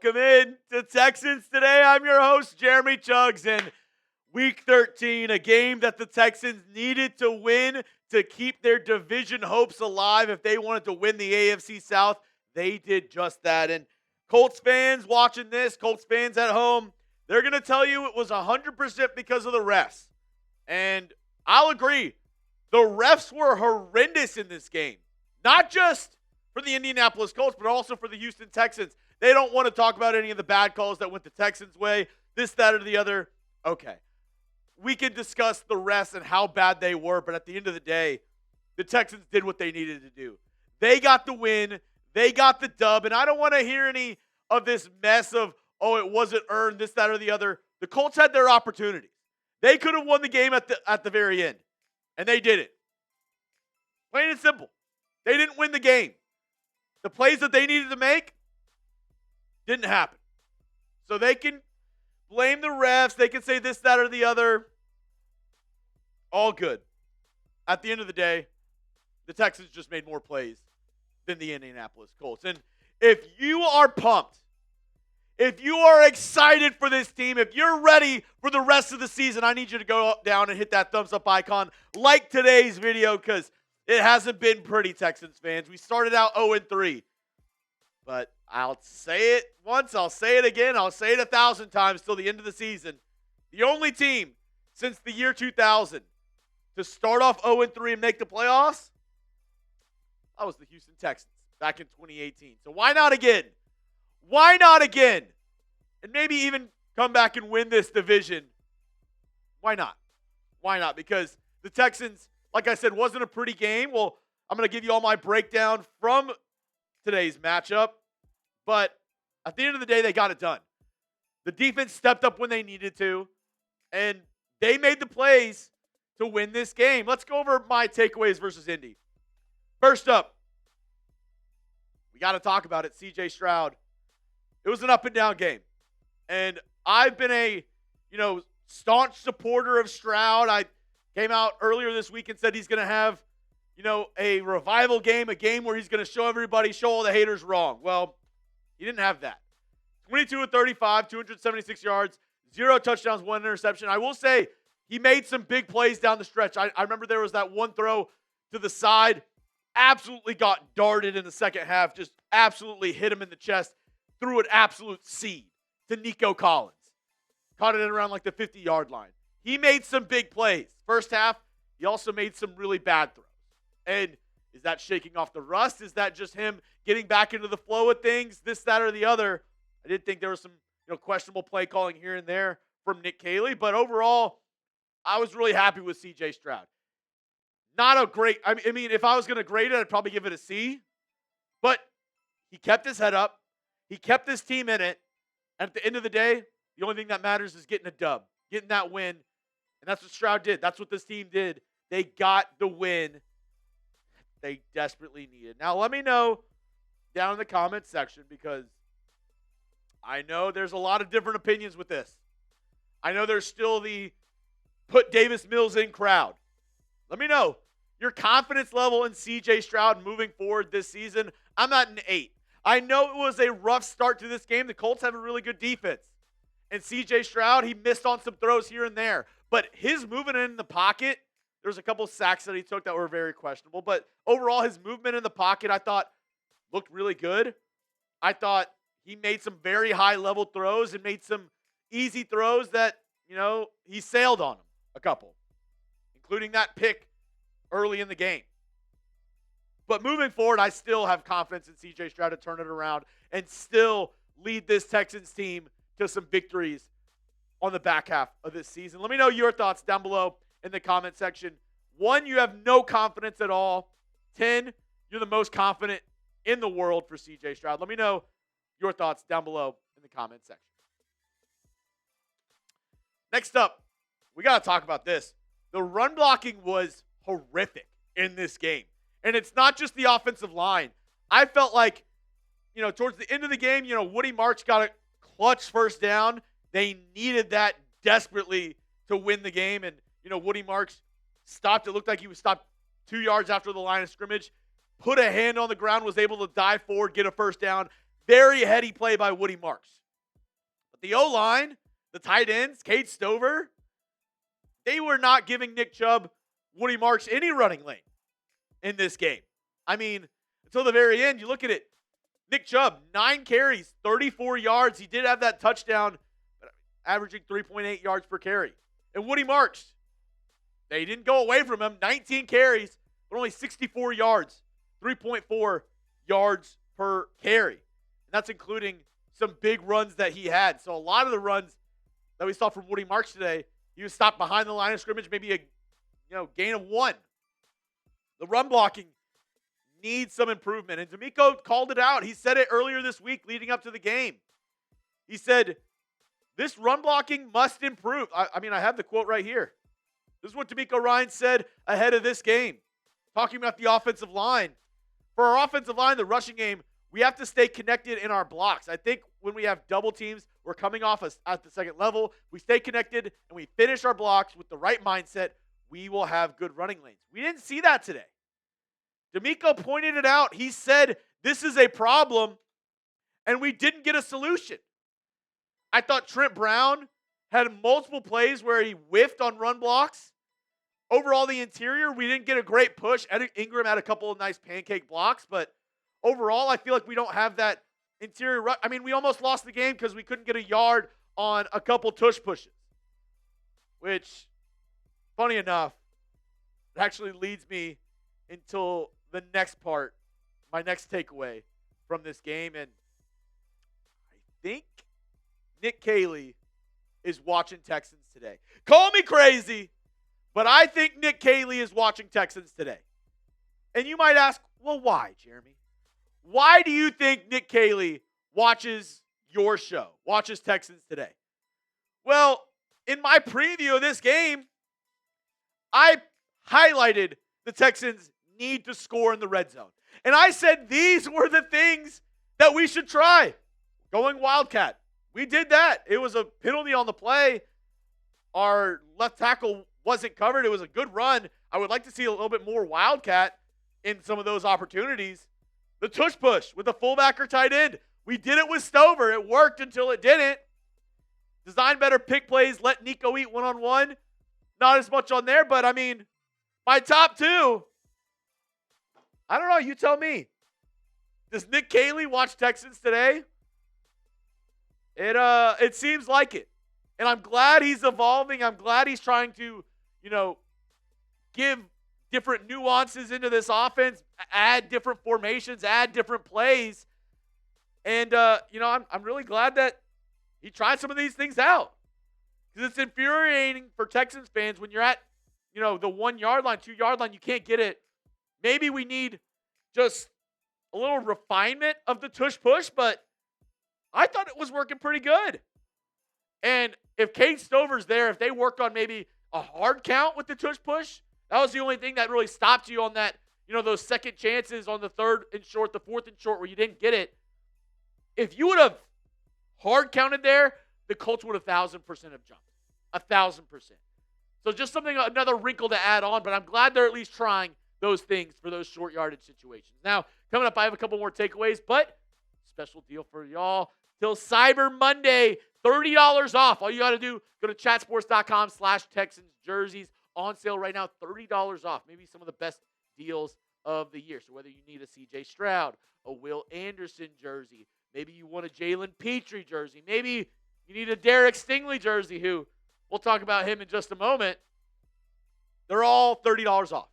Welcome in to Texans Today. I'm your host, Jeremy Chuggs, and Week 13, a game that the Texans needed to win to keep their division hopes alive if they wanted to win the AFC South. They did just that. And Colts fans watching this, Colts fans at home, they're going to tell you it was 100% because of the refs. And I'll agree. The refs were horrendous in this game. Not just for the Indianapolis Colts, but also for the Houston Texans. They don't want to talk about any of the bad calls that went the Texans' way, this, that, or the other. Okay. We can discuss the refs and how bad they were, but at the end of the day, the Texans did what they needed to do. They got the win. They got the dub, and I don't want to hear any of this mess of, oh, it wasn't earned, this, that, or the other. The Colts had their opportunities. They could have won the game at the very end, and they didn't. Plain and simple. They didn't win the game. The plays that they needed to make didn't happen. So they can blame the refs. They can say this, that, or the other. All good. At the end of the day, the Texans just made more plays than the Indianapolis Colts. And if you are pumped, if you are excited for this team, if you're ready for the rest of the season, I need you to go down and hit that thumbs up icon. Like today's video because it hasn't been pretty, Texans fans. We started out 0-3. But I'll say it once, I'll say it again, I'll say it 1,000 times till the end of the season. The only team since the year 2000 to start off 0-3 and make the playoffs, that was the Houston Texans back in 2018. So why not again? Why not again? And maybe even come back and win this division. Why not? Why not? Because the Texans, like I said, wasn't a pretty game. Well, I'm going to give you all my breakdown from today's matchup. But at the end of the day, they got it done. The defense stepped up when they needed to. And they made the plays to win this game. Let's go over my takeaways versus Indy. First up, we got to talk about it, CJ Stroud. It was an up and down game. And I've been a, staunch supporter of Stroud. I came out earlier this week and said he's going to have, a revival game, a game where he's going to show everybody, show all the haters wrong. Well, he didn't have that. 22 of 35, 276 yards, 0 touchdowns, 1 interception. I will say he made some big plays down the stretch. I remember there was that one throw to the side, absolutely got darted in the second half, just absolutely hit him in the chest, threw an absolute seed to Nico Collins. Caught it at around like the 50-yard line. He made some big plays. First half, he also made some really bad throws. And is that shaking off the rust? Is that just him getting back into the flow of things? This, that, or the other. I did think there was some questionable play calling here and there from Nick Caley. But overall, I was really happy with CJ Stroud. Not a great, I mean, if I was going to grade it, I'd probably give it a C. But he kept his head up. He kept his team in it. And at the end of the day, the only thing that matters is getting a dub, getting that win. And that's what Stroud did. That's what this team did. They got the win they desperately needed. Now, let me know down in the comments section because I know there's a lot of different opinions with this. I know there's still the put Davis Mills in crowd. Let me know your confidence level in CJ Stroud moving forward this season. I'm at an 8. I know it was a rough start to this game. The Colts have a really good defense. And CJ Stroud, he missed on some throws here and there. But his movement in the pocket, there was a couple sacks that he took that were very questionable. But overall, his movement in the pocket, I thought, looked really good. I thought he made some very high-level throws and made some easy throws that, he sailed on them, a couple, including that pick early in the game. But moving forward, I still have confidence in CJ Stroud to turn it around and still lead this Texans team to some victories on the back half of this season. Let me know your thoughts down below in the comment section. 1, you have no confidence at all. 10, you're the most confident in the world for CJ Stroud. Let me know your thoughts down below in the comment section. Next up, we got to talk about this. The run blocking was horrific in this game. And it's not just the offensive line. I felt like, towards the end of the game, Woody Marks got a clutch first down. They needed that desperately to win the game. And, Woody Marks stopped. It looked like he was stopped 2 yards after the line of scrimmage. Put a hand on the ground, was able to dive forward, get a first down. Very heady play by Woody Marks. But the O-line, the tight ends, Cade Stover, they were not giving Nick Chubb, Woody Marks any running lane in this game. I mean, until the very end, you look at it. Nick Chubb, 9 carries, 34 yards. He did have that touchdown, averaging 3.8 yards per carry. And Woody Marks, they didn't go away from him. 19 carries, but only 64 yards, 3.4 yards per carry. And that's including some big runs that he had. So a lot of the runs that we saw from Woody Marks today, he was stopped behind the line of scrimmage, maybe a gain of 1. The run blocking needs some improvement. And D'Amico called it out. He said it earlier this week leading up to the game. He said, this run blocking must improve. I have the quote right here. This is what D'Amico Ryans said ahead of this game, talking about the offensive line. For our offensive line, the rushing game, we have to stay connected in our blocks. I think when we have double teams, we're coming off at the second level. We stay connected and we finish our blocks with the right mindset. We will have good running lanes. We didn't see that today. D'Amico pointed it out. He said, this is a problem, and we didn't get a solution. I thought Trent Brown had multiple plays where he whiffed on run blocks. Overall, the interior, we didn't get a great push. Ingram had a couple of nice pancake blocks, but overall, I feel like we don't have that interior rush. We almost lost the game because we couldn't get a yard on a couple tush pushes, which, funny enough, it actually leads me until the next part, my next takeaway from this game. And I think Nick Caley is watching Texans today. Call me crazy, but I think Nick Caley is watching Texans today. And you might ask, well, why, Jeremy? Why do you think Nick Caley watches your show, watches Texans today? Well, in my preview of this game, I highlighted the Texans need to score in the red zone. And I said these were the things that we should try. Going Wildcat. We did that. It was a penalty on the play. Our left tackle wasn't covered. It was a good run. I would like to see a little bit more Wildcat in some of those opportunities. The tush push with the fullback or tight end. We did it with Stover. It worked until it didn't. Design better pick plays. Let Nico eat one-on-one. Not as much on there, but my top 2, I don't know. You tell me. Does Nick Caley watch Texans today? It seems like it. And I'm glad he's evolving. I'm glad he's trying to, give different nuances into this offense, add different formations, add different plays. And, I'm really glad that he tried some of these things out. Because it's infuriating for Texans fans when you're at, the 1 yard line, 2 yard line, you can't get it. Maybe we need just a little refinement of the tush push, but I thought it was working pretty good. And if Cade Stover's there, if they work on maybe a hard count with the tush push, that was the only thing that really stopped you on that, those second chances on the 3rd and short, the 4th and short where you didn't get it. If you would have hard counted there, the Colts would 1,000% have jumped. 1,000%. So just another wrinkle to add on, but I'm glad they're at least trying those things for those short yardage situations. Now, coming up, I have a couple more takeaways, but special deal for y'all till Cyber Monday, $30 off. All you got to do, go to chatsports.com/Texans jerseys. On sale right now, $30 off. Maybe some of the best deals of the year. So whether you need a C.J. Stroud, a Will Anderson jersey, maybe you want a Jalen Petrie jersey, maybe you need a Derek Stingley jersey, who we'll talk about him in just a moment. They're all $30 off.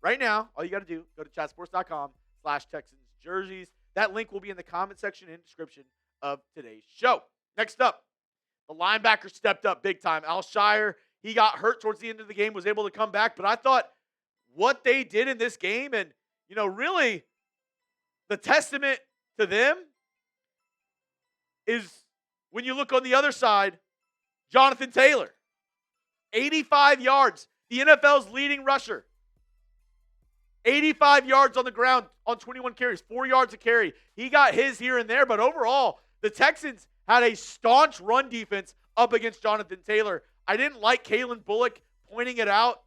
Right now, all you got to do, go to chatsports.com/Texans jerseys. That link will be in the comment section and description of today's show. Next up, the linebacker stepped up big time. Al Shire, he got hurt towards the end of the game, was able to come back. But I thought what they did in this game, and, really the testament to them is when you look on the other side, Jonathan Taylor, 85 yards, the NFL's leading rusher. 85 yards on the ground on 21 carries, 4 yards a carry. He got his here and there, but overall, the Texans had a staunch run defense up against Jonathan Taylor. I didn't like Kalen Bullock pointing it out,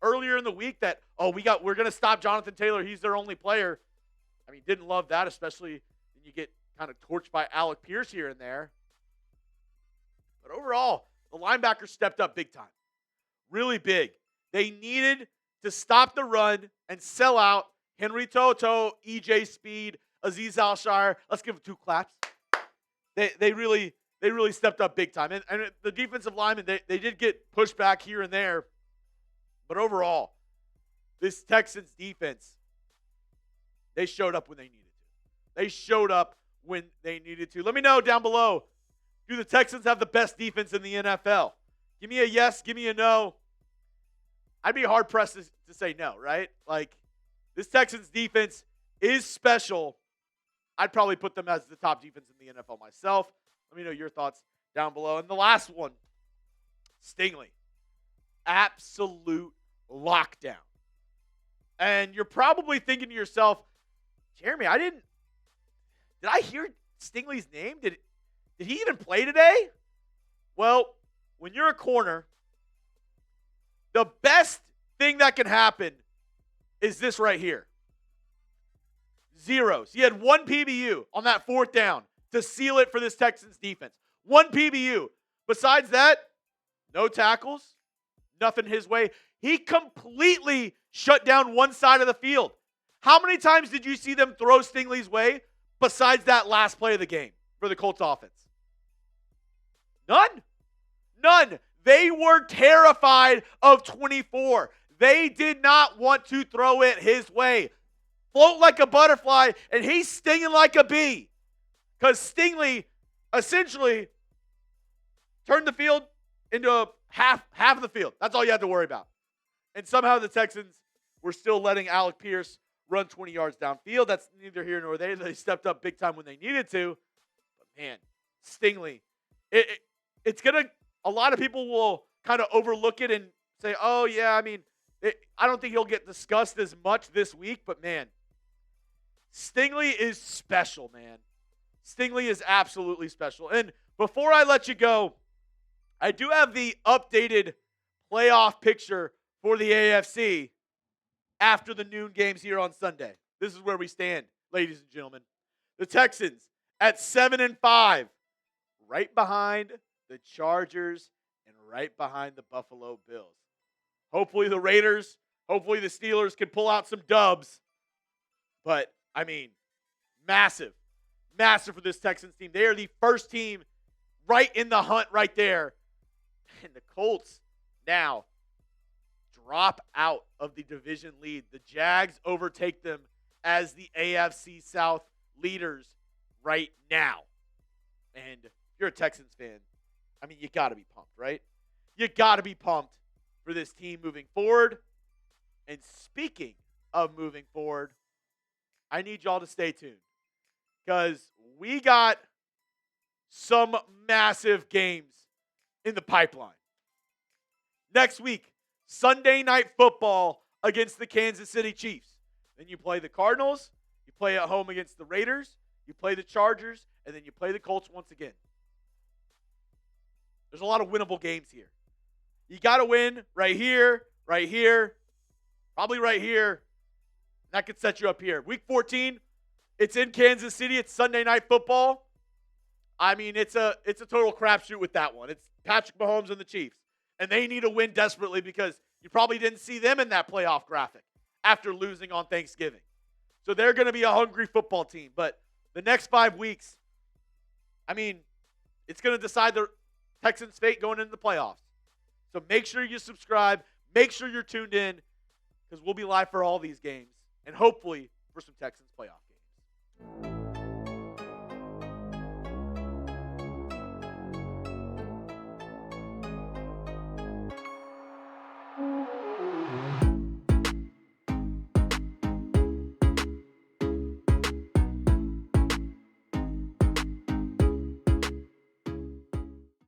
earlier in the week that, we're going to stop Jonathan Taylor. He's their only player. Didn't love that, especially, and you get kind of torched by Alec Pierce here and there. But overall, the linebackers stepped up big time. Really big. They needed to stop the run and sell out Henry Toto, EJ Speed, Azeez Al-Shire. Let's give them 2 claps. They really stepped up big time. And the defensive linemen, they did get pushed back here and there. But overall, this Texans defense, they showed up when they needed to. They showed up when they needed to. Let me know down below, do the Texans have the best defense in the NFL? Give me a yes, give me a no. I'd be hard-pressed to say no, right? Like, this Texans defense is special. I'd probably put them as the top defense in the NFL myself. Let me know your thoughts down below. And the last one, Stingley. Absolute lockdown. And you're probably thinking to yourself, Jeremy, did I hear Stingley's name? Did he even play today? Well, when you're a corner, the best thing that can happen is this right here. Zeros. He had 1 PBU on that 4th down to seal it for this Texans defense. 1 PBU. Besides that, no tackles, nothing his way. He completely shut down one side of the field. How many times did you see them throw Stingley's way besides that last play of the game for the Colts offense? None. They were terrified of 24. They did not want to throw it his way. Float like a butterfly, and he's stinging like a bee. Because Stingley essentially turned the field into half of the field. That's all you had to worry about. And somehow the Texans were still letting Alec Pierce run 20 yards downfield. That's neither here nor there. They stepped up big time when they needed to. But man, Stingley, it's going to, a lot of people will kind of overlook it and say, oh yeah, I don't think he'll get discussed as much this week, but man, Stingley is special, man. Stingley is absolutely special. And before I let you go, I do have the updated playoff picture for the AFC after the noon games here on Sunday. This is where we stand, ladies and gentlemen. The Texans at 7-5, right behind the Chargers and right behind the Buffalo Bills. Hopefully the Raiders, hopefully the Steelers can pull out some dubs. But, massive for this Texans team. They are the first team right in the hunt right there. And the Colts now drop out of the division lead. The Jags overtake them as the AFC South leaders right now. And if you're a Texans fan, you got to be pumped, right? You got to be pumped for this team moving forward. And speaking of moving forward, I need y'all to stay tuned because we got some massive games in the pipeline. Next week, Sunday Night Football against the Kansas City Chiefs. Then you play the Cardinals, you play at home against the Raiders, you play the Chargers, and then you play the Colts once again. There's a lot of winnable games here. You got to win right here, probably right here. That could set you up here. Week 14, it's in Kansas City. It's Sunday Night Football. It's a total crapshoot with that one. It's Patrick Mahomes and the Chiefs. And they need a win desperately because you probably didn't see them in that playoff graphic after losing on Thanksgiving. So they're going to be a hungry football team. But the next 5 weeks, it's going to decide the Texans' fate going into the playoffs. So make sure you subscribe. Make sure you're tuned in because we'll be live for all these games and hopefully for some Texans playoff games.